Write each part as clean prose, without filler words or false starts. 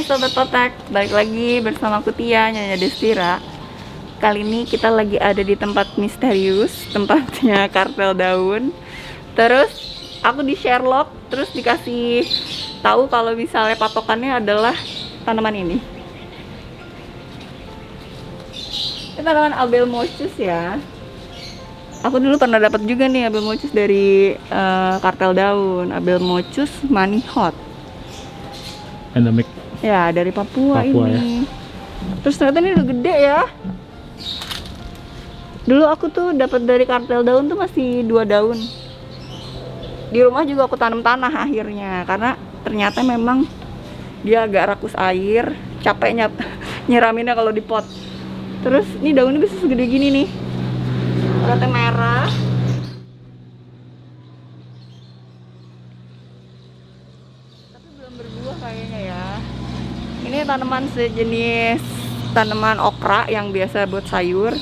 Sobat Potek, balik lagi bersama aku Tia, Nyonya Destira. Kali ini kita lagi ada di tempat misterius, tempatnya kartel daun. Terus aku di Sherlock, terus dikasih tahu kalau misalnya patokannya adalah tanaman ini. Ini tanaman Abelmochus ya. Aku dulu pernah dapat juga nih Abelmochus dari kartel daun, Abelmochus manihot. Endemik. Ya, dari Papua ini. Ya. Terus ternyata ini udah gede ya. Dulu aku tuh dapat dari kartel daun tuh masih 2 daun. Di rumah juga aku tanam tanah akhirnya, karena ternyata memang dia agak rakus air, capeknya nyiraminnya kalau di pot. Terus ini daunnya bisa segede gini nih. Warnanya merah. Tapi belum berbuah kayaknya ya. Ini tanaman sejenis tanaman okra yang biasa buat sayur,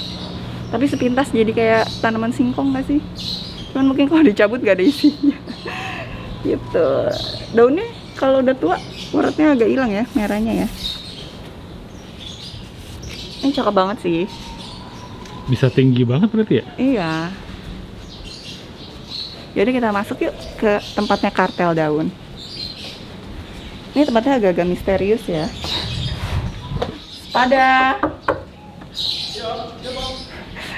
tapi sepintas jadi kayak tanaman singkong nggak sih? Cuman mungkin kalau dicabut gak ada isinya. Gitu. Daunnya kalau udah tua uratnya agak hilang ya, merahnya ya. Ini cakep banget sih. Bisa tinggi banget berarti ya? Iya. Jadi kita masuk yuk ke tempatnya kartel daun. Ini tempatnya agak-agak misterius ya. Pada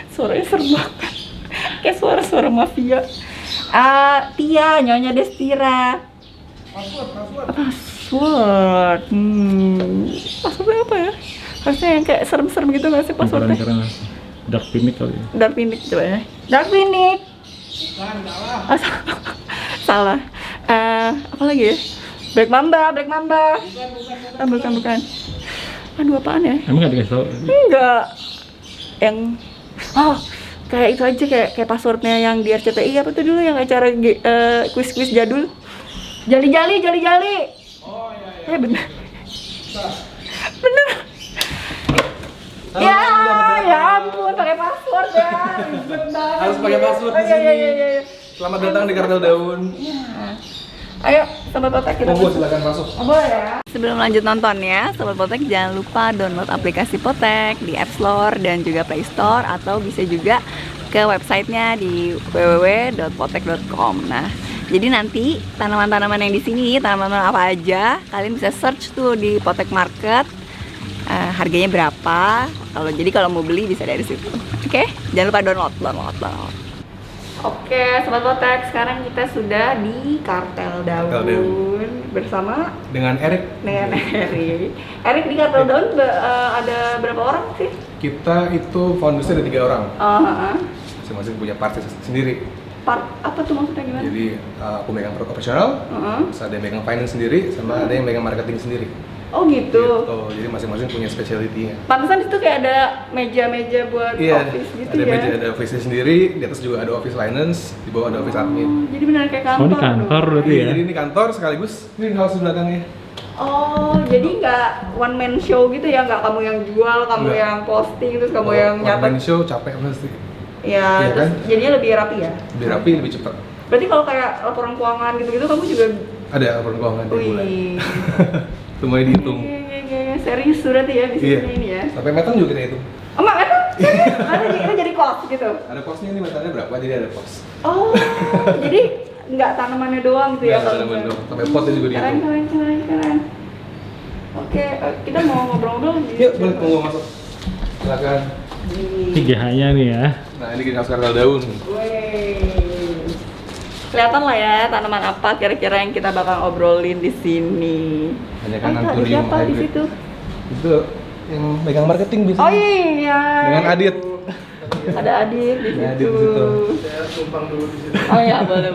suaranya serem banget. Kayak suara-suara mafia. Tia, Nyonya Destira. Password. Passwordnya apa ya? Harusnya yang kayak serem-serem gitu nggak sih passwordnya? Karena Dark Phoenix kali ya? Dark Phoenix coba ya. Dark Phoenix. Oh, salah. Apa lagi ya? Black Mamba. Bukan. Aduh, apaan ya? Emang nggak dikasih tau? Enggak. Yang kayak itu aja, kayak passwordnya yang di RCTI apa tuh dulu yang acara kuis-kuis jadul. Jali-jali. Oh iya. Bener. Ya ampun, pakai password ya. Harus pakai password di sini. Iya. Selamat datang di kartel daun. Ya. Ayo, Sobat Potek kita Monggo masuk. silakan masuk. Oh, boleh ya. Sebelum lanjut nonton ya, Sobat Potek jangan lupa download aplikasi Potek di App Store dan juga Play Store, atau bisa juga ke websitenya di www.potek.com. Nah, jadi nanti tanaman-tanaman yang di sini, tanaman apa aja, kalian bisa search tuh di Potek Market. Harganya berapa? Kalau mau beli bisa dari situ. Oke? Jangan lupa download. Oke, Sobat Potek, sekarang kita sudah di kartel daun bersama Dengan Erik. Erik di kartel daun ada berapa orang sih? Kita itu foundersnya ada 3 orang. Masing-masing punya part sendiri. Part apa tuh maksudnya gimana? Jadi aku megang operasional, terus ada yang megang finance sendiri, sama ada yang megang marketing sendiri. Oh gitu. Jadi masing-masing punya specialty-nya. Pantesan itu kayak ada meja-meja buat office gitu ada ya? meja, ada office sendiri, di atas juga ada office finance, di bawah ada office admin. Jadi benar kayak kantor. Oh, ini kantor berarti ya? Jadi ini kantor sekaligus greenhouse di belakangnya. Oh, jadi nggak one man show gitu ya? Nggak kamu yang jual, kamu Nggak. yang posting, terus kamu yang nyatet? One man show capek pasti. Ya, Iya terus kan? jadinya lebih rapi ya? Lebih rapi, lebih cepat. Berarti kalau kayak laporan keuangan gitu-gitu kamu juga... Ada laporan keuangan tiap bulan. Wih. Semuanya dihitung. Iya. Serius berarti ya bisnisnya ini ya? Sampai metong juga kita hitung. Oh, mak, itu? Itu jadi cost gitu? Ada costnya ini metalnya berapa, jadi ada cost. Oh, jadi nggak tanamannya doang gitu ya? Nggak, tanaman doang. Sampai potnya juga dihitung. Keren. Oke, kita mau ngobrol-ngobrol di... Yuk, boleh tunggu masuk. Silakan. Ini GH-nya nih ya. Nah, ini greenhouse kartel daun. Wih. Kelihatan lah ya tanaman apa kira-kira yang kita bakal obrolin di sini. Banyak kan Ada anthurium siapa di hybrid. situ? Itu yang megang marketing biasanya. Oh iya. Dengan Adit. Ada Adit di Ada situ. Adit di situ. Saya tumpang dulu di sini. Oh ya, boleh.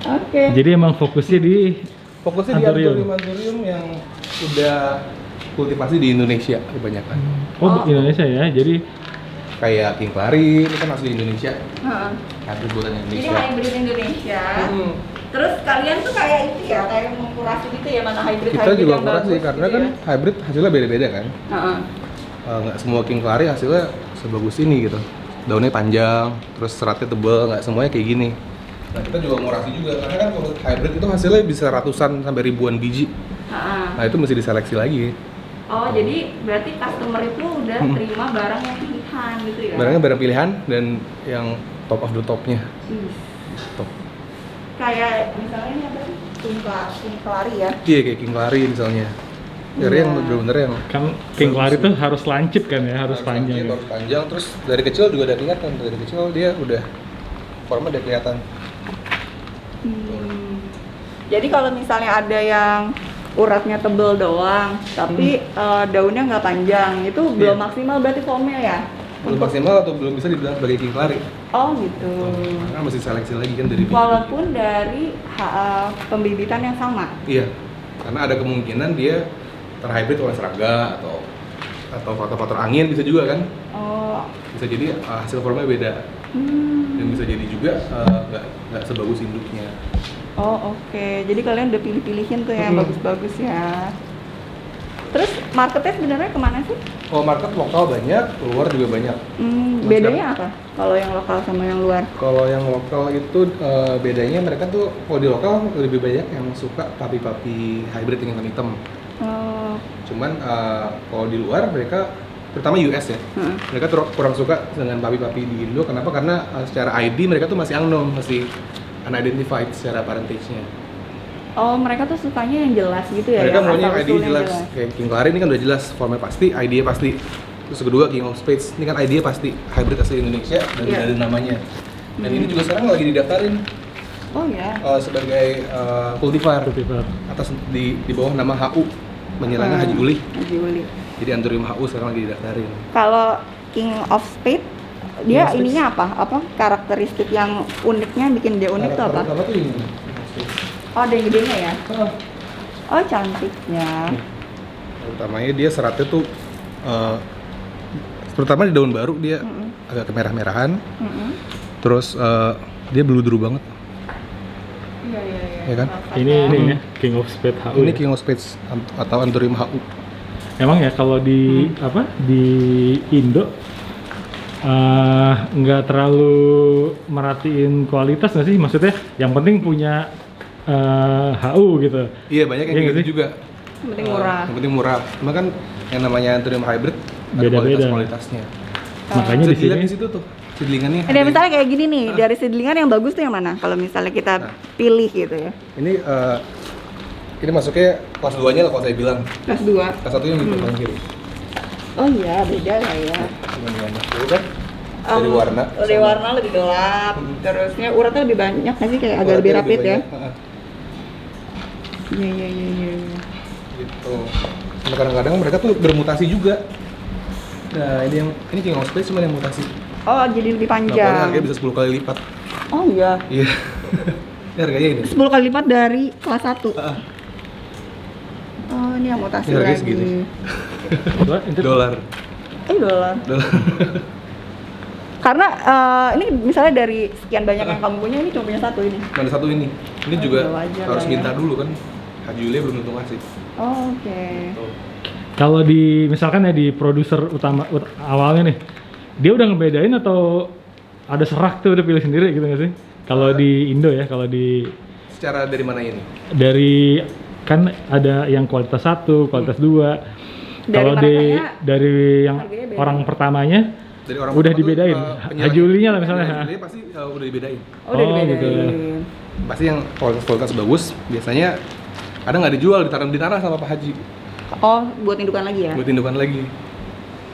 Oke. Jadi emang fokusnya di Fokusnya di anthurium yang sudah kultivasi di Indonesia kebanyakan. Indonesia ya. Jadi Kayak King Clary, ini kan asli Indonesia. Heeh. Hybrid buatan Jadi Indonesia. hybrid Indonesia. Hmm. Terus kalian tuh kayak itu ya, kayak mengkurasi gitu ya mana hybrid Kita juga yang kurasi bagus karena gitu kan ya? hybrid hasilnya beda-beda kan. Heeh. Nggak semua King Clary hasilnya sebagus ini gitu. Daunnya panjang, terus seratnya tebal, nggak semuanya kayak gini. Nah kita juga ngurasi juga karena kan kalau hybrid itu hasilnya bisa ratusan sampai ribuan biji. Ah. Nah itu mesti diseleksi lagi. Oh, jadi berarti customer itu udah terima barang yang pilihan gitu ya? Barangnya barang pilihan dan yang top of the topnya. Top. Kayak misalnya ini apa sih? King Clary ya? Iya kayak King Clary misalnya. Clary yang bener-bener yang Kan King Clary tuh harus lancip kan ya, harus panjang. Harus panjang, terus dari kecil juga udah kelihatan. Dari kecil dia udah formnya udah kelihatan. Jadi kalau misalnya ada yang uratnya tebel doang, tapi daunnya nggak panjang, itu belum maksimal berarti formnya ya? Belum maksimal atau belum bisa dibilang sebagai King Clary. Oh gitu. Karena masih seleksi lagi kan dari bibit. Walaupun dari pembibitan yang sama. Iya, karena ada kemungkinan dia terhybrid oleh serangga atau faktor-faktor angin bisa juga kan. Oh. Bisa jadi hasil formnya beda. Dan bisa jadi juga nggak sebagus induknya. Oh oke. Jadi kalian udah pilih-pilihin tuh yang bagus-bagus ya. Terus marketnya sebenarnya kemana sih? Kalau market lokal banyak, luar juga banyak. Bedanya apa? Kalau yang lokal sama yang luar? Kalau yang lokal itu bedanya mereka tuh kalau di lokal lebih banyak yang suka papi-papi hybrid yang hitam. Oh. Cuman kalau di luar mereka terutama US ya, mereka kurang suka dengan papi-papi di Indo. Kenapa? Karena secara ID mereka tuh masih unknown, masih unidentified secara parentage-nya. Oh, mereka tuh sukanya yang jelas gitu ya? Mereka yang maunya ID asal-usulnya jelas. Kayak King Clary ini kan udah jelas, formnya pasti, ID-nya pasti. Terus kedua King of Spades, ini kan ID-nya pasti hybrid asli Indonesia dan Iya. ada namanya. Dan ini juga sekarang lagi didaftarin Oh ya? sebagai cultivar Cultivar. atas di bawah nama HU, menyelanya Haji Uli. Haji Uli. Jadi Anthurium HU sekarang lagi didaftarin. Kalau King of Spades, dia King of Spades. ininya apa? Apa karakteristik yang uniknya bikin dia unik tuh apa? Pertama tuh ini. Oh, ada yang gedenya ya? Oh, cantiknya. Utamanya dia seratnya tuh terutama di daun baru dia agak kemerah-merahan. Terus dia blue banget. Iya, iya, iya. Ya kan? Ini ya King of Spades HU. Ini ya? King of Spades atau Anthurium HU. Emang ya kalau di apa di Indo nggak terlalu merhatiin kualitas nggak sih? Maksudnya yang penting punya HU gitu. Iya banyak yang Iya nggak gitu sih? juga. Yang penting murah. Yang penting murah. Cuma kan yang namanya Anthurium hybrid ada Beda-beda. kualitasnya. Makanya di Bisa dilihat sini di situ tuh seedlingannya. Ada misalnya kayak gini nih, dari seedlingan yang bagus tuh yang mana? Kalau misalnya kita pilih gitu ya. Ini masuknya kelas 2-nya lah kalau saya bilang. Kelas 2. Kelas 1 yang di belakang kiri. Oh iya, beda lah ya. Gimana? Itu kan dari warna. Dari sama- warna lebih gelap, terusnya uratnya lebih banyak nggak sih? Kayak agak warnanya lebih rapid ya? banyak. Heeh, Iya, iya, iya, iya. gitu. Nah, kadang-kadang mereka tuh bermutasi juga. Nah, ini King of Spades cuma yang mutasi. Oh, jadi lebih Nah, paling panjang. harganya bisa 10 kali lipat. Oh iya. Iya. Ini harganya ini. 10 kali lipat dari kelas 1. Heeh. Oh, ini yang mutasi Ini harganya lagi. segitu. itu Dolar. Dolar. Dolar. Karena ini misalnya dari sekian banyak yang kamu punya, ini cuma punya satu ini. Ada satu ini. Ini juga ya wajar harus lah ya. minta dulu kan. Haji Yulia belum tentu ngasih. Oh, oke. kalau di misalkan ya di produser utama awalnya nih, dia udah ngebedain atau ada serak tuh udah pilih sendiri gitu nggak sih? Kalau di Indo ya, kalau di Secara dari mana ini? dari kan ada yang kualitas 1, kualitas 2. Dari Kalau di mereka dari yang harganya beda. orang pertamanya Dari orang udah pertama tuh, dibedain. penyelenggaranya- Haji Yulinya lah misalnya. Haji Yulinya pasti udah dibedain. Oh, udah Oh, dibedain. gitu ya. Pasti yang kualitas bagus biasanya ada nggak dijual, ditanam di tanah sama Pak Haji Oh, buat indukan lagi ya? buat tindakan lagi.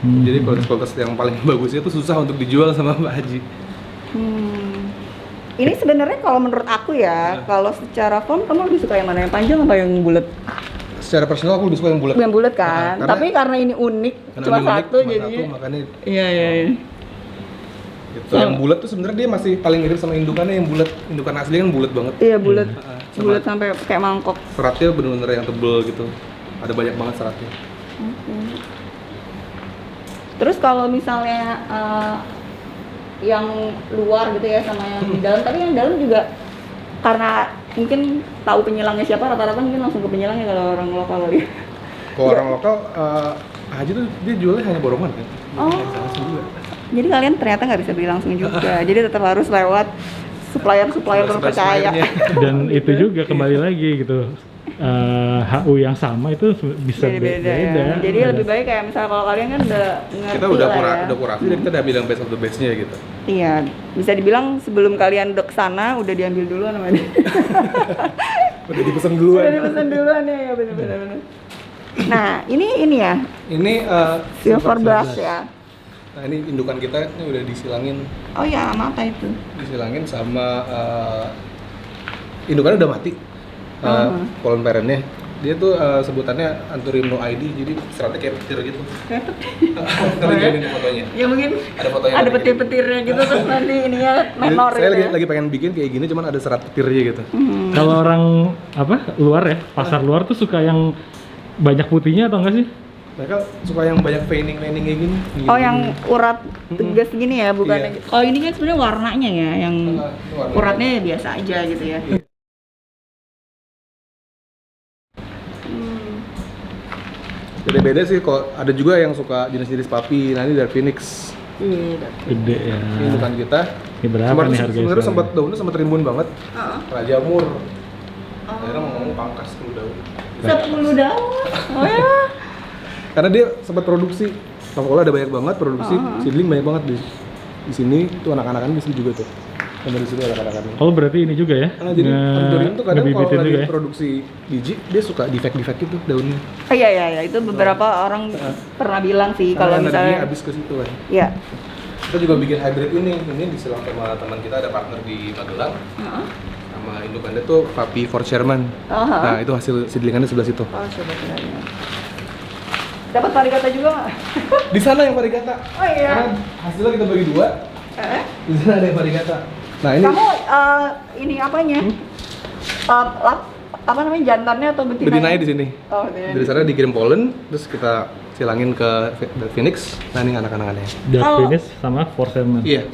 Hmm. Jadi kualitas yang paling bagusnya tuh susah untuk dijual sama Pak Haji. Ini sebenarnya kalau menurut aku ya, kalau secara form kamu lebih suka yang mana? Yang panjang apa yang bulat? Secara personal aku lebih suka yang bulat. Yang bulat kan? Karena- Tapi karena ini unik, Karena cuma ini unik, satu cuma jadinya. satu, makanya Iya, iya, iya. gitu. Yang bulat tuh sebenarnya dia masih paling mirip sama indukannya yang bulat. Indukan asli kan bulat banget. Iya, bulat. Sama- Bulat sampai kayak mangkok. Seratnya bener-bener yang tebel gitu. Ada banyak banget seratnya. Terus kalau misalnya yang luar gitu ya sama yang di dalam, tapi yang dalam juga karena mungkin tahu penyilangnya siapa, rata-rata mungkin langsung ke penyilangnya kalau orang lokal kali. Kalau orang lokal, Haji tuh dia jualnya hanya borongan kan. Oh. Langsung juga. Jadi kalian ternyata nggak bisa beli langsung juga. Jadi tetap harus lewat supplier Supplier-suppliernya. terpercaya. Dan itu juga kembali lagi gitu. HU yang sama itu bisa beda-beda ya. beda. Jadi lebih baik kayak misalnya kalau kalian kan udah ngerti Kita udah lah ya. udah kurasi dan kita udah bilang best of the bestnya gitu. Iya, bisa dibilang sebelum kalian ke sana udah diambil duluan sama dia. Udah dipesan duluan. Udah dipesan duluan ya, bener. Nah, ini ya, Ini silver brush ya. Nah ini indukan kita ini udah disilangin, Oh ya, mata itu. disilangin sama indukannya udah mati. Pollen parentnya dia tuh sebutannya Anthurium no ID, jadi seratnya kayak petir gitu. Nanti liatin fotonya. Ya mungkin Ada fotonya. ada lagi. petir-petirnya gitu terus nanti ininya Jadi menor saya gitu. lagi pengen bikin kayak gini, cuman ada serat petirnya gitu. Kalau orang luar ya, pasar luar tuh suka yang banyak putihnya atau enggak sih? Mereka suka yang banyak veining kayak gini. Oh, yang urat tegas gini ya, bukan? Iya. Oh, ini kan sebenarnya warnanya ya, yang Warnanya. uratnya biasa aja gitu ya. Iya. Beda-beda sih, kok ada juga yang suka jenis-jenis papi. Nah ini dari Phoenix. Iya. Gede ya. Ini indukan kita. Ini berapa nih harganya? Sebenarnya sempat sekarang? daunnya sempat rimbun banget. Heeh. Rajamur. Akhirnya mau ngomong pangkas 10 daun. 10 daun. Oh ya. Karena dia sempat produksi. Pokoknya ada banyak banget produksi, seedling banyak banget di sini. Tuh anak-anakan di sini juga tuh. Sama di sini anak-anakannya. Oh berarti ini juga ya? Nah, jadi Anthurium tuh kadang kalau ngebibitin lagi juga ya? produksi biji, dia suka defect-defect gitu daunnya. Oh iya, itu beberapa orang pernah bilang sih kalau Karena energinya misalnya. habis ke situ kan. Iya. Kita juga bikin hybrid ini disilang sama teman kita, ada partner di Magelang. Sama indukannya tuh Papi for Sherman. Aha. Nah itu hasil seedlingannya sebelah situ. Oh, coba kiranya. Dapat varigata juga nggak? Di sana yang varigata. Oh iya. Karena hasilnya kita bagi dua. Di sana ada yang varigata. Nah ini Kamu ini apanya? Apa namanya, jantannya atau betinanya? betinanya di sini. Oh, betinanya. Dari sana dikirim pollen, terus kita silangin ke Phoenix. Nah ini anak-anakannya. Dark Kalau- Phoenix sama Forsamen. Iya.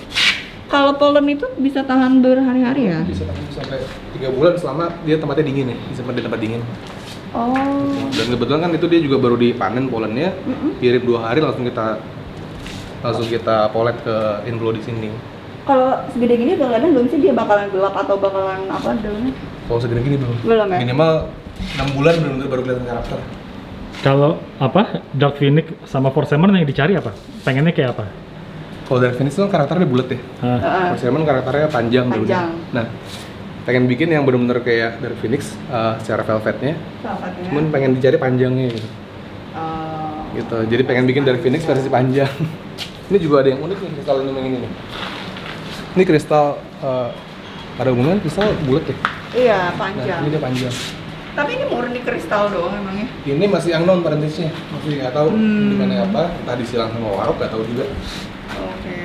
Kalau pollen itu bisa tahan berhari-hari ya? Bisa tahan sampai 3 bulan selama dia tempatnya dingin ya, disimpan di tempat dingin. Oh. Dan kebetulan kan itu dia juga baru dipanen pollennya, kirim 2 hari langsung kita polet ke inflow di sini. Kalau segede gini kadang-kadang belum sih dia bakalan gelap atau bakalan apa daunnya? Kalau segini gini belum. Belum ya? Minimal 6 bulan baru kelihatan karakter. Kalau Dark Phoenix sama Forsamen yang dicari apa? Pengennya kayak apa? Kalau dari Phoenix tuh karakternya bulat ya. Ah, Kalau Sherman karakternya panjang daunnya. Panjang. Nah, pengen bikin yang benar-benar kayak dari Phoenix secara velvetnya, Sahabatnya. cuman pengen dicari panjangnya gitu. Oh. Gitu. Jadi pengen bikin dari Phoenix versi panjang. Ini juga ada yang unik nih kristal yang ini nih. Ini kristal pada umumnya kristal bulat ya. Iya, Nah, panjang. ini dia panjang. Tapi ini murni kristal doang emangnya. Ini masih unknown parentage-nya, masih nggak tahu gimana apa. Entah disilang sama warok, nggak tahu juga. Oke.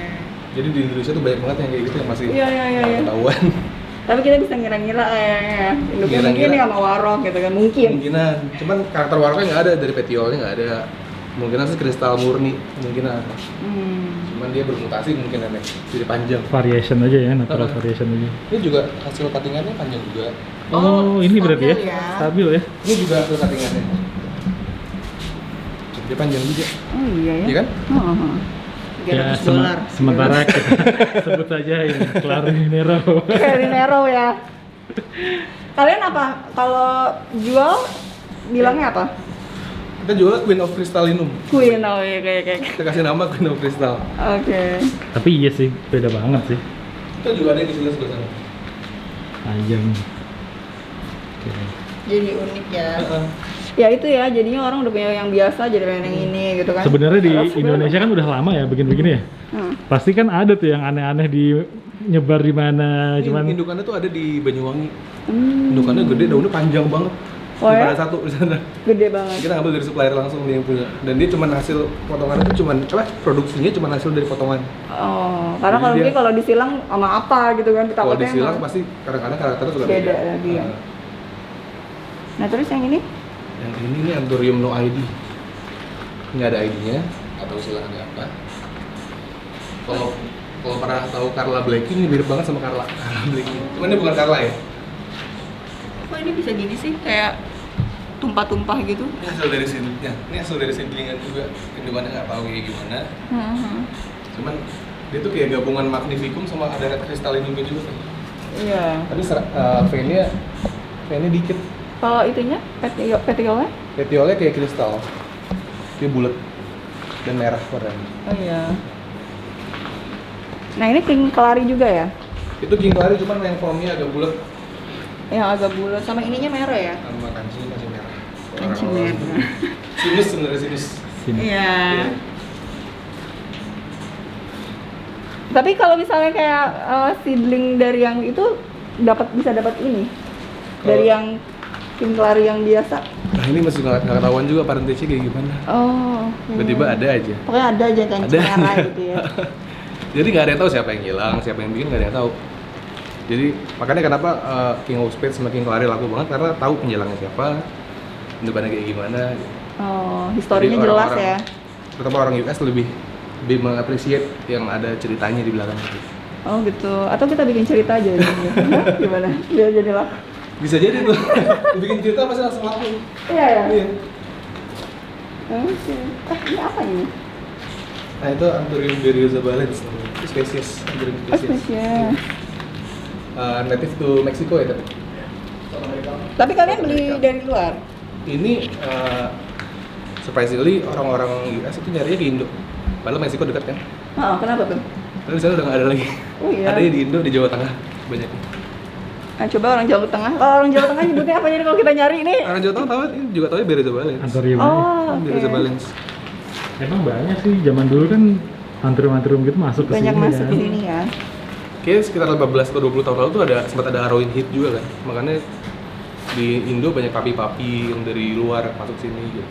Jadi di Indonesia tuh banyak banget yang kayak gitu yang masih Iya. nggak ketahuan. Tapi kita bisa ngira-ngira kayaknya ya. Induknya mungkin Ngira-ngira. ya sama warok gitu kan, mungkin. Kemungkinan, cuman karakter waroknya nggak ada, dari petiolnya nggak ada. Kemungkinan sih kristal murni, kemungkinan. Cuman dia bermutasi kemungkinannya, jadi panjang. variation aja ya, natural variation aja. Ini juga hasil cuttingannya panjang juga. Oh, ini berarti ya? stabil ya. Stabil ya? Ini juga hasil cuttingannya. Dia panjang juga, Oh iya ya. iya kan? Ya, $300. sementara kita sebut saja ini Clarinero. Clarinero ya. Kalian apa? Kalau jual bilangnya apa? Kita jual Queen of Crystallinum. Queen, oh iya kayak. Kita kasih nama Queen of Crystal. Oke. Tapi iya sih, beda banget sih. Kita juga ada di sebelah sana. Panjang. Oke. Jadi unik ya. Ya itu ya, jadinya orang udah punya yang biasa jadi pengen yang ini gitu kan. Sebenarnya di Kalau sebenarnya- Indonesia kan udah lama ya begini-begini ya. Hmm. Pasti kan ada tuh yang aneh-aneh di nyebar di mana, Ini cuman indukannya tuh ada di Banyuwangi. Hmm. Indukannya gede, daunnya panjang banget. Oh ya? Ada satu di sana. Gede banget. Kita ngambil dari supplier langsung dia yang punya. Dan dia cuma hasil potongan itu cuman produksinya cuma hasil dari potongan. Oh, karena Jadi kalau dia- mungkin kalau disilang sama apa gitu kan, Kalau takutnya disilang emang pasti kadang-kadang karakternya suka beda lagi ya. Nah, Nah terus yang ini? yang ini Anthurium no ID. Nggak ada ID-nya, atau silakannya apa. Kalau pernah tahu Carla Blackie, ini mirip banget sama Carla Blackie. Cuman ini bukan Carla ya. Kok ini bisa gini sih? Kayak tumpah-tumpah gitu? Ini hasil dari seedlingnya. Ini hasil dari seedlingan juga. Indukannya nggak tahu kayak gimana. Cuman dia tuh kayak gabungan Magnificum sama ada Red Crystallinum juga. Iya. Tapi veinnya dikit. Kalau itunya petiolnya? Petiolnya kayak kristal, dia bulat dan merah warnanya. Oh iya. Nah ini king kelari juga ya? Itu king kelari cuman yang foamnya agak bulat, Yang agak bulat sama ininya merah ya? sama kancing masih merah. Kancing merah. Sinus sebenarnya sinus. Sini. Iya. Tapi kalau misalnya kayak seedling dari yang itu bisa dapat ini dari Kalau- yang king kelari yang biasa. Nah ini masih nggak ketahuan juga parentage kayak gimana. Oh. Tiba-tiba ada aja. Pokoknya ada aja kancing Ada. merah gitu ya. Jadi nggak ada yang tahu siapa yang hilang, siapa yang bikin nggak ada yang tahu. Jadi makanya kenapa King of Spades sama King Kelari laku banget karena tahu penjilangnya siapa, bentukannya kayak gimana. Oh, historinya Jadi jelas orang-orang- ya. Terutama orang US lebih mengapresiasi yang ada ceritanya di belakang itu. Oh gitu. Atau kita bikin cerita aja jadinya. Gimana? Biar jadi laku. Bisa jadi tuh. Bikin cerita pasti langsung laku. Iya ya. Iya. Oke. Ini apa ini? Nah itu Anthurium berriosa valens, itu spesies Anthurium Oh, spesies. spesies. Native to Mexico ya tapi. Tapi kalian beli dari luar? Ini surprisingly orang-orang US itu nyarinya di Indo. Padahal Meksiko dekat kan. Oh, kenapa tuh? Tapi di sana udah nggak ada lagi. Oh iya. Adanya di Indo, di Jawa Tengah banyak. Nah, coba orang Jawa Tengah. Kalau orang Jawa Tengah nyebutnya apa jadi kalau kita nyari ini? Orang Jawa Tengah tahu ini juga tahu berriosa valens. Anthurium. Oh, oke. Berriosa valens. Emang banyak sih, zaman dulu kan anthurium gitu masuk ke Banyak sini masuk kan. ke sini ya. Kayaknya sekitar 15 atau 20 tahun lalu tuh sempat ada heroin hit juga kan. Makanya di Indo banyak papi-papi yang dari luar masuk sini gitu.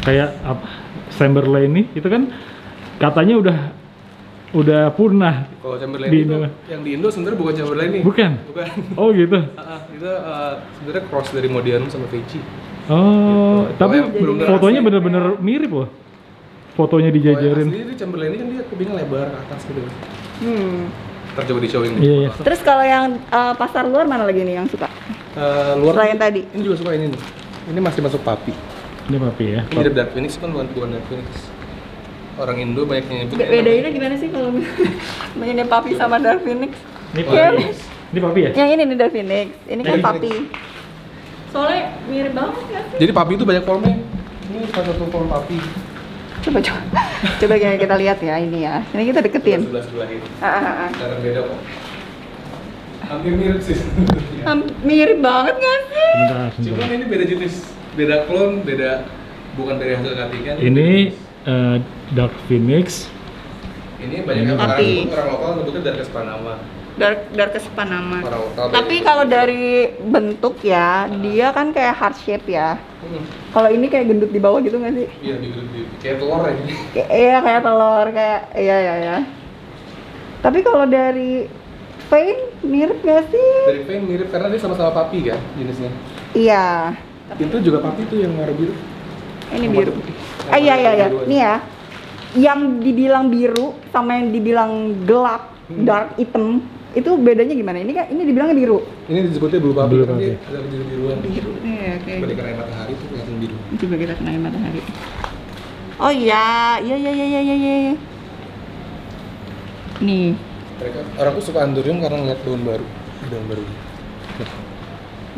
Kayak apa? Chamberlain nih, itu kan katanya udah punah. Kalau Chamberlain Di itu Indo. yang di Indo sebenarnya bukan Chamberlain nih. Bukan? Bukan. Oh gitu. Itu sebenarnya cross dari Modianum sama Veci. Oh, Gitu. tapi Pokoknya belum fotonya berhasil. bener-bener mirip loh. Fotonya dijajarin. Kalau yang asli Chamberlain ini kan dia kupingnya lebar ke atas gitu. Ntar coba di showing Iya, iya. Terus kalau yang pasar luar mana lagi nih yang suka? Luar Selain tadi. Ini juga suka ini nih. Ini masih masuk papi. Ini papi ya. Ini mirip Dark Phoenix kan bukan Dark Phoenix. Orang Indo banyak yang nyebut. Bedainnya gimana sih kalau misalnya papi sama Dark Phoenix? Ini Iya. papi. Ini papi ya? Yang ini nih Dark Phoenix, ini kan Dark papi. Soalnya mirip banget ya sih. Jadi papi itu banyak formnya. Ini salah satu form papi. Coba coba kita lihat ya ini ya. Ini kita deketin. Sebelah ini. Ah. Cara beda kok. Hampir mirip sih. Mirip banget nggak sih? Sebentar, Cuman sebentar. ini beda jenis, beda klon, beda bukan dari hasil cuttingan. Ini Dark Phoenix. Ini banyak Ini yang papi. orang lokal nyebutnya Darkest Panama. Darkest Panama. Orang lokal. Tapi kalau dari bentuk ya, dia kan kayak heart shape ya. Kalau ini kayak gendut di bawah gitu nggak sih? Iya di kayak telur ya. Iya kayak telur, kayak iya. Tapi kalau dari Pain mirip gak sih? Dari Pain mirip karena dia sama-sama papi kan jenisnya. Iya. Itu juga papi tuh yang warna biru. Ini biru. Ah iya. Nih ya. Yang dibilang biru sama yang dibilang gelap, dark hitam, itu bedanya gimana? Ini dibilangnya biru. Ini disebutnya blue papi Blue kan dia papi. agak biru-biruan. Biru nih ya kayak. Balik karena matahari tuh kelihatan biru. Coba kita kenain matahari. Oh iya. Nih. Mereka orang tuh suka Anthurium karena ngeliat daun baru. Daun baru.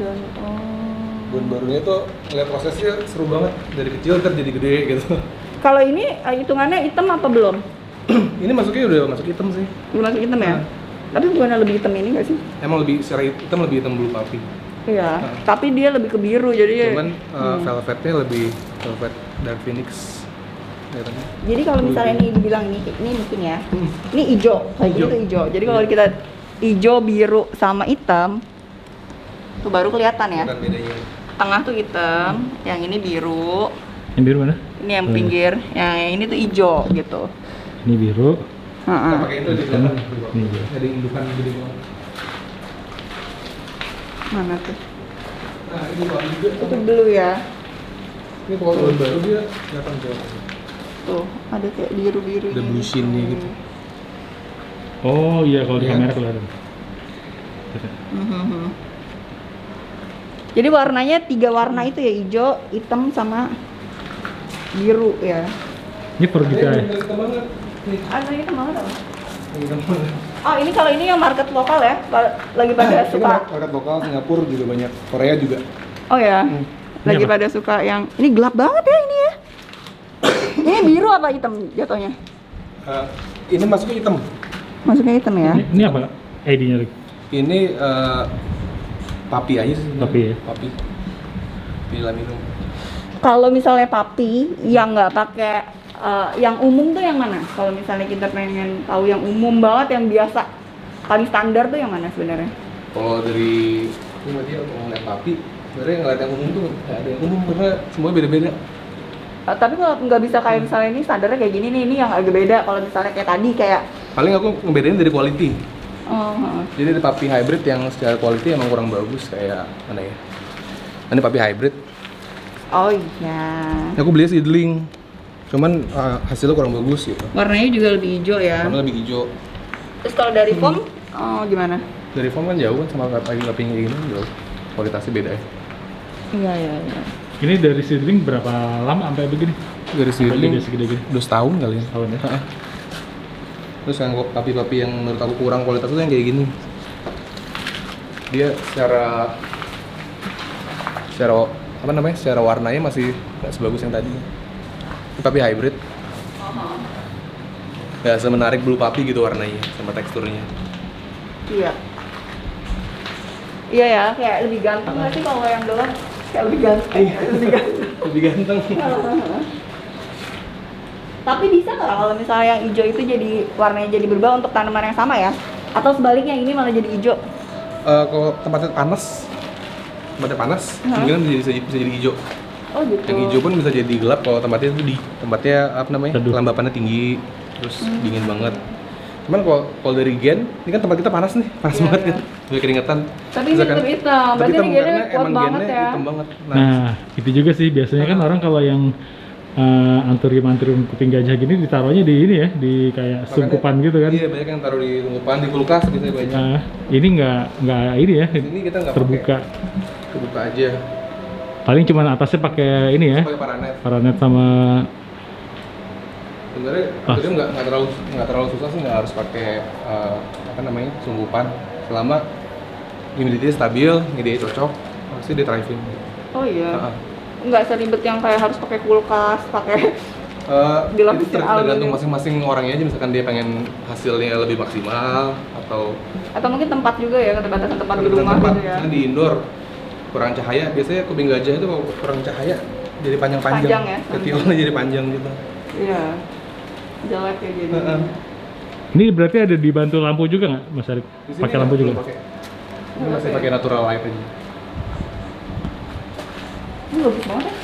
Daun barunya tuh ngeliat prosesnya seru banget dari kecil ntar jadi gede gitu. Kalau ini hitungannya hitam apa belum? Ini masuknya udah masuk hitam sih. Belum masuk hitam ya? Tapi bukannya lebih hitam ini nggak sih? Emang lebih secara hitam lebih hitam blue papi. Iya. Tapi dia lebih ke biru jadi. Cuman velvetnya lebih velvet Dark Phoenix. Kelihatannya. Jadi kalau misalnya ini dibilang ini mungkin ya. Ini hijau, kayak Hijau. gitu hijau. Jadi kalau kita hijau, biru sama hitam tuh baru kelihatan ya. Bukan bedanya. Tengah tuh hitam, yang ini biru, Yang biru mana? ini yang pinggir, yang ini tuh hijau gitu. Ini biru. Kita pakai itu di belakang. Ini biru. Ada indukan gede banget. Mana tuh? Nah ini papi juga. Itu blue ya. Ini kalau daun baru dia kelihatan jauh. Tuh, ada kayak biru-biru. Ada blue sheen-nya gitu. Oh iya, kalau di Iya. kamera kelihatan. Jadi warnanya 3 warna itu ya, hijau, hitam sama biru ya. Ini per Ini kita ya. hitam banget. Nih. Ada hitam banget apa? Oh ini kalau ini yang market lokal ya, lagi pada Ini suka. market lokal Singapura juga banyak, Korea juga. Oh ya, lagi Ini apa? pada suka yang ini gelap banget ya ini ya. Ini biru apa hitam jatuhnya? Ini masuknya hitam. Masuknya hitam ya. Ini apa ID-nya, Rick? Ini papi aja sih. Papi ya? Papi. Bila minum. Kalau misalnya papi yang nggak pakai yang umum tuh yang mana? Kalau misalnya kita pengen tahu yang umum banget, yang biasa paling standar tuh yang mana sebenarnya? Kalau dari ini dia ngeliat papi, sebenarnya ngeliat yang umum tuh nggak ada yang umum karena semuanya beda-beda. Tapi kalau nggak bisa kayak misalnya ini standarnya kayak gini nih, ini yang agak beda. Kalau misalnya kayak tadi kayak Paling aku ngebedain dari quality. oh, Jadi ada papi hybrid yang secara quality emang kurang bagus kayak mana ya? Ini papi hybrid. oh iya. Aku beli seedling. Cuman hasilnya kurang bagus gitu. Warnanya juga lebih hijau ya. Warna lebih hijau. Terus kalau dari foam, gimana? Dari form kan jauh kan sama papi kayak gini jauh. Kualitasnya beda ya. Iya iya. Iya. Ini dari seedling berapa lama sampai begini? Dari Sampai seedling gede segede gini. 2 tahun kali ya. Tahun ya? Terus yang papi-papi yang menurut aku kurang kualitas itu yang kayak gini. Dia secara apa namanya? Secara warnanya masih nggak sebagus yang tadi. Ini papi hybrid. Nggak semenarik blue papi gitu warnanya sama teksturnya. Iya. Iya ya, kayak lebih ganteng nggak sih kalau yang gelap? Kayak lebih ganteng. Lebih ganteng. Lebih ganteng. Tapi bisa nggak kalau misalnya yang hijau itu jadi warnanya jadi berubah untuk tanaman yang sama ya? Atau sebaliknya ini malah jadi hijau? Kalau tempatnya panas, kemungkinan bisa jadi hijau. Oh gitu. Yang hijau pun bisa jadi gelap kalau tempatnya itu tempatnya apa namanya? Teduh. Kelembapannya tinggi, terus dingin banget. Cuman kalau dari gen, ini kan tempat kita panas nih, panas Iya, banget iya. kan. Udah keringatan. Tapi ini tetap hitam, berarti ini gennya karena kuat emang banget gennya ya. hitam banget. Nah, itu juga sih biasanya kan orang kalau yang anthurium kuping gajah gini ditaruhnya di ini ya, di kayak makanya- sungkupan gitu kan. Iya, banyak yang taruh di tungkupan, di kulkas biasanya banyak. Nah, ini nggak ini ya, Ini kita nggak terbuka. pakai, terbuka aja. Paling cuma atasnya pakai ini ya, Pakai paranet. paranet sama Sebenarnya itu nggak terlalu susah sih, nggak harus pakai apa namanya sungkupan. Selama humidity stabil, ide cocok, pasti di drive-in. Oh iya. Heeh. Nggak seribet yang kayak harus pakai kulkas, pakai Itu dilapisin tergantung aluminium. masing-masing orangnya aja, misalkan dia pengen hasilnya lebih maksimal atau Atau mungkin tempat juga ya, keterbatasan tempat di kebetulan rumah tempat. gitu ya. Misalkan di indoor kurang cahaya, biasanya kuping gajah itu kalau kurang cahaya jadi panjang-panjang, Panjang ya, ketilannya jadi panjang gitu. Iya. Jelek kayak gini. Heeh. ini berarti ada dibantu lampu juga nggak, Mas Arik? Di sini Pakai lampu belum juga? pakai. Ini masih pakai natural light aja. Ini bagus banget ya.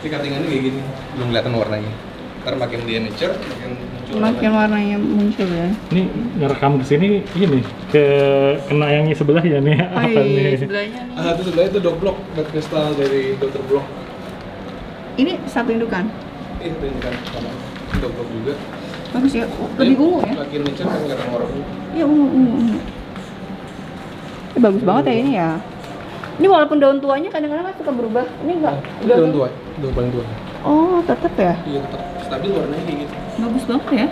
Ini cuttingannya kayak gini, belum kelihatan warnanya. Ntar makin dia mature, makin muncul. Makin warnanya muncul ya. Ini ngerekam ke sini ini ke kena yang sebelah ya nih Oh apa iya, nih? sebelahnya nih. Itu sebenarnya itu dog block, red crystal dari Dr. Block. Ini satu indukan. Itu kan sama dog block juga. Bagus ya. Lebih ungu ya. Makin mature kan kelihatan warna. Iya ungu. Bagus banget ya ini ya. Ini walaupun daun tuanya kadang-kadang kan suka berubah. Ini enggak. Ini daun tua, daun paling tua. Oh, tetap ya. Iya tetap stabil warnanya kayak gitu. Bagus banget ya.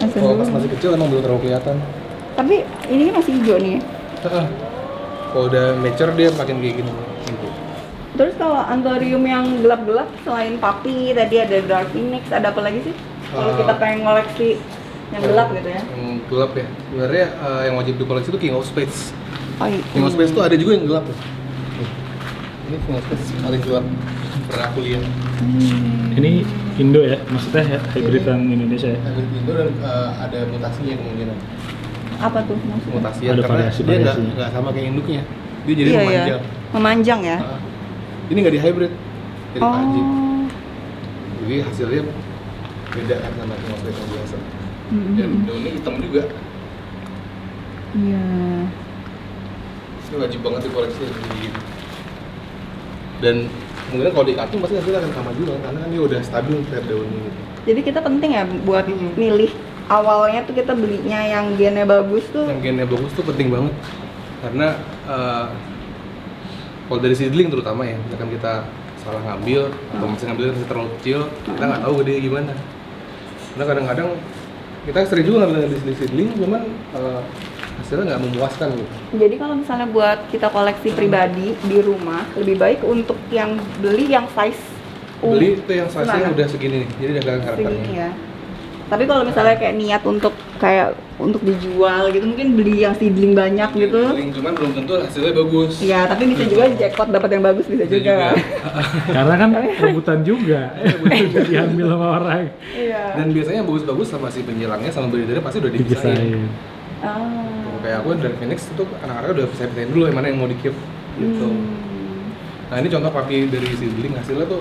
Kalau pas masih kecil emang belum terlalu kelihatan. Tapi ini masih hijau nih. Kalau udah mature dia makin kayak gini. Gitu. Terus kalau anthurium yang gelap-gelap selain papi tadi ada dark phoenix, ada apa lagi sih? Kalau kita pengen ngoleksi yang gelap gitu ya. Yang gelap ya. Sebenarnya yang wajib dikoleksi itu King of Spades. Oh, iya. King of Spades tuh ada juga yang gelap tuh. Ini King of Spades paling gelap. Pernah aku lihat. Ini Indo ya, maksudnya hybridan Indonesia ya. Hybrid Indo dan ada mutasinya kemungkinan. Apa tuh maksudnya? Mutasinya Ada karena variasi-variasinya. dia nggak sama kayak induknya. Dia jadi Iya, memanjang. iya. Memanjang ya. Ini nggak di hybrid, jadi panji. Oh. Jadi hasilnya beda kan sama King of Spades yang biasa. Mm-mm. Dan daunnya hitam juga. Iya. Ini wajib banget dikoleksi kayak gini. Dan kemungkinan kalau di cutting pasti hasilnya akan sama juga karena kan dia udah stabil tiap daunnya gitu. Jadi kita penting ya buat milih awalnya tuh kita belinya yang gennya bagus tuh. Yang gennya bagus tuh penting banget karena kalau dari seedling terutama ya, misalkan kita salah ngambil atau masih ngambilnya masih terlalu kecil, kita nggak tahu gede gimana. Karena kadang-kadang kita sering juga ngambil dari seedling, cuman hasilnya nggak memuaskan gitu. Jadi kalau misalnya buat kita koleksi pribadi di rumah, lebih baik untuk yang beli yang size Beli itu yang size-nya gimana? udah segini nih, jadi udah kelihatan karakternya. segini ya. Tapi kalau misalnya kayak niat untuk kayak untuk dijual gitu, mungkin beli yang seedling banyak gitu. Seedling, cuman belum tentu hasilnya bagus. Iya, tapi bisa juga jackpot dapat yang bagus bisa Bisa juga. Karena kan rebutan juga diambil sama orang. Iya. Dan biasanya yang bagus-bagus sama si penjilangnya sama breedernya pasti udah dipisahin. Dipisahin. Oh. Kayak aku dari Phoenix itu anak-anaknya udah pisahin dulu yang mana yang mau di keep gitu. Nah ini contoh papi dari seedling, hasilnya tuh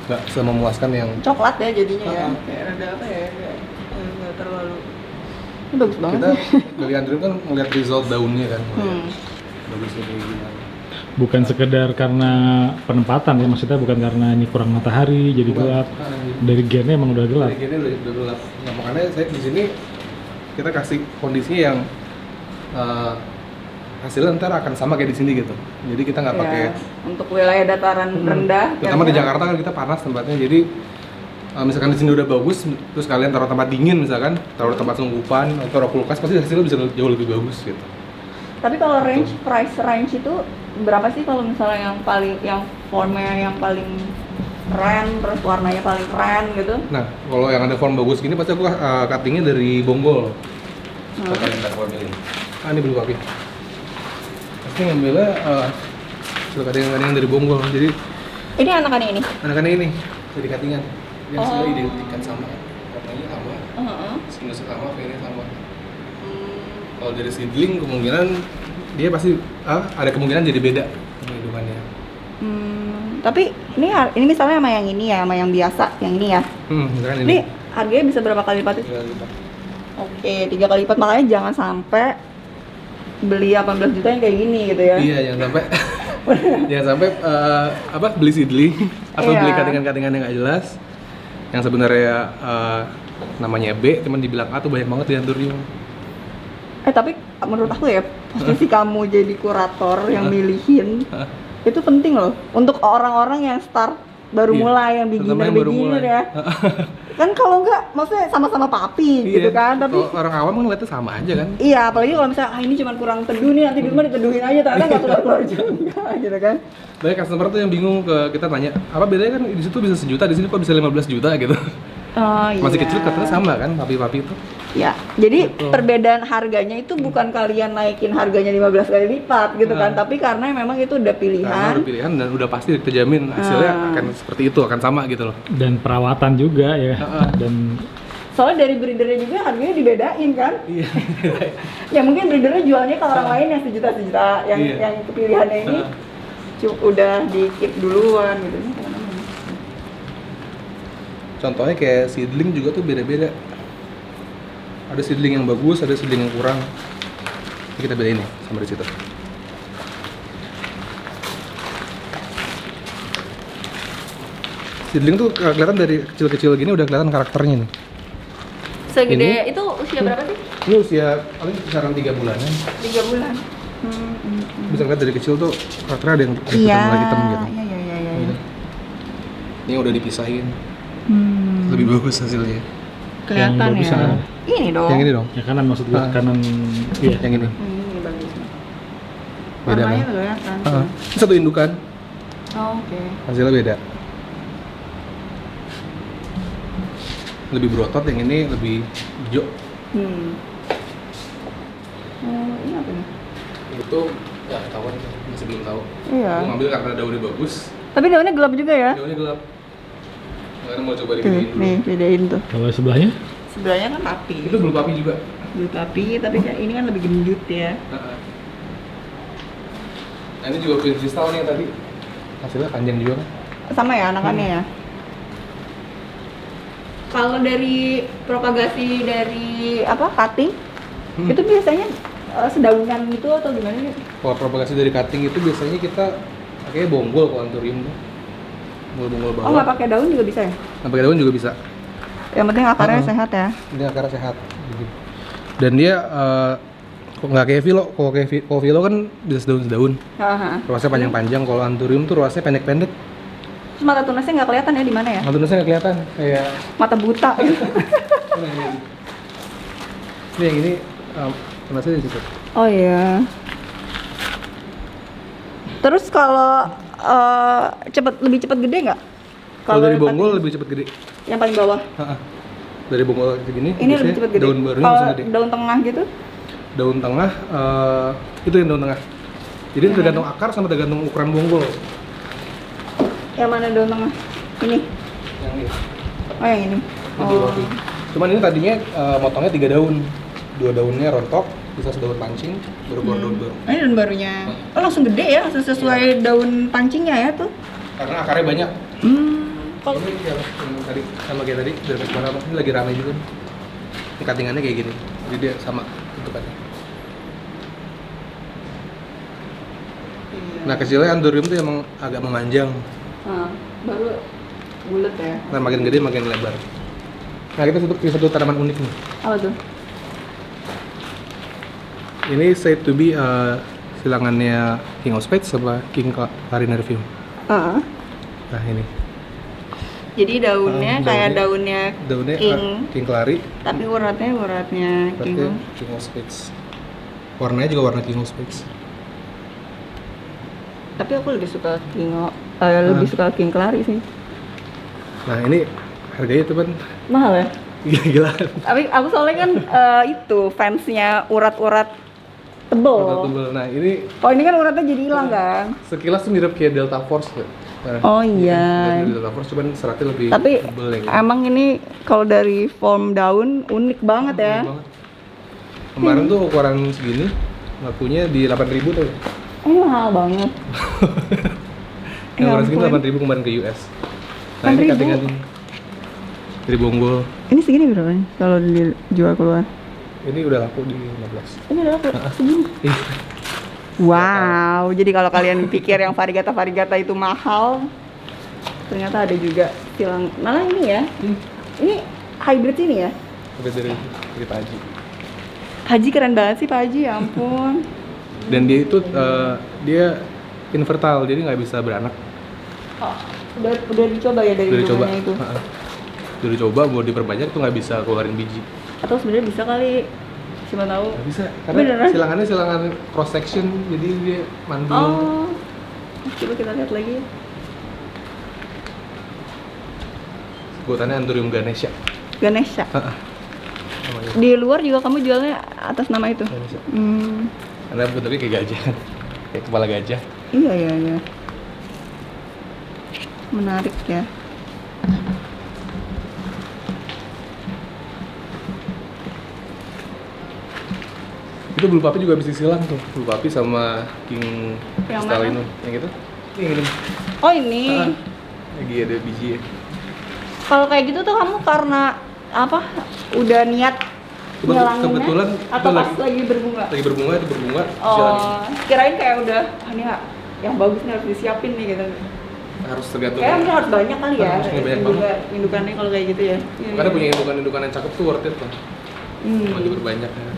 nggak sememuaskan yang Coklat ya jadinya ya. Ah. Kayak rada apa ya? Nggak terlalu. Ini bagus banget kita sih. dari Andrew kan ngeliat result daunnya kan, Hmm. bagusnya kayak gimana. Bukan sekedar karena penempatan ya, maksudnya bukan karena ini kurang matahari jadi Bukan. gelap. Dari gennya emang udah gelap. Dari gini udah gelap. Nah makanya saya di sini kita kasih kondisinya yang hasilnya ntar akan sama kayak di sini gitu. Jadi kita nggak Ya, pakai untuk wilayah dataran rendah. terutama di kira-kira. Jakarta kan kita panas tempatnya, jadi misalkan di sini udah bagus, terus kalian taruh tempat dingin misalkan, taruh tempat sunggupan atau taruh kulkas, pasti hasilnya bisa jauh lebih bagus gitu. Tapi kalau price range itu berapa sih kalau misalnya yang formnya yang paling keren, terus warnanya paling keren gitu? Nah, kalau yang ada form bagus gini pasti aku cuttingnya dari bonggol. Hmm. Kalian ntar aku ambilin. Ini belum papi. Pasti ngambilnya kadang-kadang dari bonggol. Jadi Ini anakannya ini. anak-anak ini jadi cuttingan. Yang Oh. sudah identikan sama, warnanya sama, Heeh. sinusnya sama, V-nya sama. Kalau dari seedling kemungkinan dia pasti ada kemungkinan jadi beda hitungannya. Tapi ini misalnya sama yang ini ya, sama yang biasa, yang ini ya. Misalkan Ini harganya bisa berapa kali lipat? Tinggal lipat. Oke, 3 kali lipat. Makanya jangan sampai beli 18 juta yang kayak gini gitu ya. Iya, jangan sampai jangan sampai beli seedling atau Iya. beli cuttingan-cuttingan yang nggak jelas. Yang sebenarnya namanya B, cuman dibilang A tuh banyak banget di Anturium. Tapi menurut aku ya, posisi kamu jadi kurator yang milihin itu penting loh untuk orang-orang yang start baru Iya, mulai, yang terutama yang baru beginner mulai. ya. Kan kalau enggak, maksudnya sama-sama papi gitu kan, tapi Kalau orang awam kan ngeliatnya sama aja kan. iya, apalagi kalau misalnya ini cuma kurang teduh nih, nanti di rumah diteduhin aja, ternyata nggak keluar juga gitu kan. Banyak customer tuh yang bingung kita tanya, apa bedanya kan di situ bisa 1 juta, di sini kok bisa 15 juta gitu. Oh, Masih iya. kecil katanya sama kan papi-papi itu. Ya, jadi Betul. perbedaan harganya itu bukan kalian naikin harganya 15 kali lipat gitu kan, tapi karena memang itu udah Karena pilihan. udah pilihan dan udah pasti kita jamin hasilnya akan seperti itu, akan sama gitu loh. Dan perawatan juga ya. Dan Soalnya dari breedernya juga harganya dibedain kan. Iya. Ya mungkin breedernya jualnya ke orang lain yang sejuta-sejuta, yang Iya. yang kepilihannya ini udah di keep duluan gitu. Ini kemana-mana. Contohnya kayak seedling juga tuh beda-beda. Ada seedling yang bagus, ada seedling yang kurang. Ini kita bedain nih sama di situ. Seedling tuh kelihatan dari kecil-kecil gini udah kelihatan karakternya nih. Segede itu usia berapa sih? Ini usia paling kisaran 3 bulanan. 3 bulan. Bisa lihat dari kecil tuh karakternya ada yang Iya. hitam gitu. Iya. Ini udah dipisahin. Hmm. Lebih bagus hasilnya. Kelihatan Yang bagus ya. yang Ini dong. Yang ini dong. ya kanan maksud gue, kanan iya. Yang ini. Ini bagus. Beda Warnanya kan? kelihatan. Ini satu indukan. Oh, oke. Hasilnya beda. Lebih berotot, yang ini lebih hijau. Ini apa nih? Itu ya ketahuan, masih belum tahu. Iya. Aku ngambil karena daunnya bagus, Tapi daunnya gelap juga ya. daunnya gelap. Karena mau coba Tuh, dibikin dulu. nih bedain tuh. Kalau sebelahnya Sebelahnya kan papi. Itu belum papi juga. Blue papi, tapi kan ini kan lebih gendut ya. Nah ini juga pin kristal nih tadi. Hasilnya panjang juga kan? Sama ya anakannya ya. Kalau dari propagasi dari cutting, itu biasanya sedaunan gitu atau gimana sih? Kalau propagasi dari cutting itu biasanya kita pakai bonggol kalau Anturium tuh. Bonggol bawah. Oh, nggak pakai daun juga bisa ya? Nah, pakai daun juga bisa. Yang penting akarnya sehat ya. Ini akarnya sehat. Dan dia Kok nggak kayak Vilo? Kalau Vilo kan bisa sedaun-sedaun. Haha. Ruasnya panjang-panjang. Kalau Anthurium tuh ruasnya pendek-pendek. Terus mata tunasnya nggak kelihatan ya di mana ya? Mata tunasnya nggak kelihatan. Kayak Mata buta gitu. ini yang ini tunasnya di situ. Oh iya. Terus kalau lebih cepat gede nggak? Kalau dari yang bonggol lebih cepet gede. yang paling bawah. Ha-ha. Dari bonggol segini. Ini biasanya lebih cepat gede. Daun barunya Kalau langsung gede. daun tengah gitu? Daun tengah itu yang daun tengah. Jadi tergantung akar sama tergantung ukuran bonggol. Yang mana daun tengah? Ini. Yang ini. Oh yang ini. Lebih rapi. Cuman ini tadinya motongnya 3 daun. 2 daunnya rontok, bisa sedaun pancing, baru keluar daun baru. Ini daun barunya. Oh langsung gede ya, langsung sesuai daun pancingnya ya tuh. Karena akarnya banyak. Kalau Ini yang tadi sama kayak tadi dari kemana apa? Ini lagi ramai juga. Ini cuttingannya kayak gini. Jadi dia sama bentukannya. Nah kecilnya Anthurium tuh emang agak memanjang. baru bulat ya. Nah makin gede makin lebar. Nah kita punya satu tanaman unik nih. Apa tuh? Ini said to be silangannya King of Spades sama King Clary Nervium. Nah ini. Jadi daunnya kayak daunnya King, King Clary, tapi uratnya berarti King. King of Spades. Warnanya juga warna King of Spades. Tapi aku lebih suka lebih suka King Clary sih. Nah ini harganya tuh kan Mahal ya? gila. Tapi aku soalnya kan itu fansnya urat-urat tebel. Tebel. Nah ini Oh ini kan uratnya jadi hilang kan? sekilas tuh mirip kayak Delta Force. Nah, Oh iya. mirip Delta Force cuman seratnya lebih Tapi tebel ya. Gitu. emang ini kalau dari form daun unik banget ya. Unik banget. Kemarin tuh ukuran segini lakunya di 8.000 tuh. Ini mahal banget. Yang ukuran segini ampun. 8.000 kemarin ke US. Nah ini 8.000? cuttingan dari bonggol. Ini segini berapa nih kalau dijual keluar? Ini udah laku di 15. Ini udah segini. Ih, Wow, jadi kalau kalian pikir yang varigata itu mahal, ternyata ada juga silang. Malah ini ya, ini hybrid ini ya. udah dari Pak Haji. Pak Haji keren banget sih Pak Haji, ya ampun. Dan dia itu dia infertile, jadi nggak bisa beranak. Oh, udah dicoba ya dari Udah dicoba. hubungannya itu. Udah dicoba, mau diperbanyak tuh nggak bisa keluarin biji. Atau sebenarnya bisa kali, siapa tahu. Nggak bisa, karena Beneran? silangannya silangan cross section, jadi dia mandul. Oh, coba kita lihat lagi. Sebutannya Anthurium ganesha. Ganesha. Namanya Di luar juga kamu jualnya atas nama itu? ganesha. Hmm, Karena bentuknya kayak gajah, kayak kepala gajah. iya iya iya. Menarik ya. Itu Blue Puppy juga bisa silang tuh. Blue Puppy sama King Yang Stalino. Yang itu? Yang ini. Oh ini. Lagi ada biji ya. Kalau kayak gitu tuh kamu karena apa? Udah niat ngilanginnya? Kebetulan Atau itu pas lagi berbunga? lagi berbunga itu berbunga silang. Oh, kirain kayak udah, ini yang bagus nih harus disiapin nih gitu. Harus tergantung. Kayaknya mungkin harus banyak kali ya. Harusnya banyak banget. Indukannya kalau kayak gitu ya. Iya, Karena iya. punya indukan-indukan yang cakep tuh worth it lah. Mau diperbanyak ya.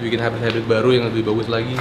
Bikin hybrid-hybrid baru yang lebih bagus lagi.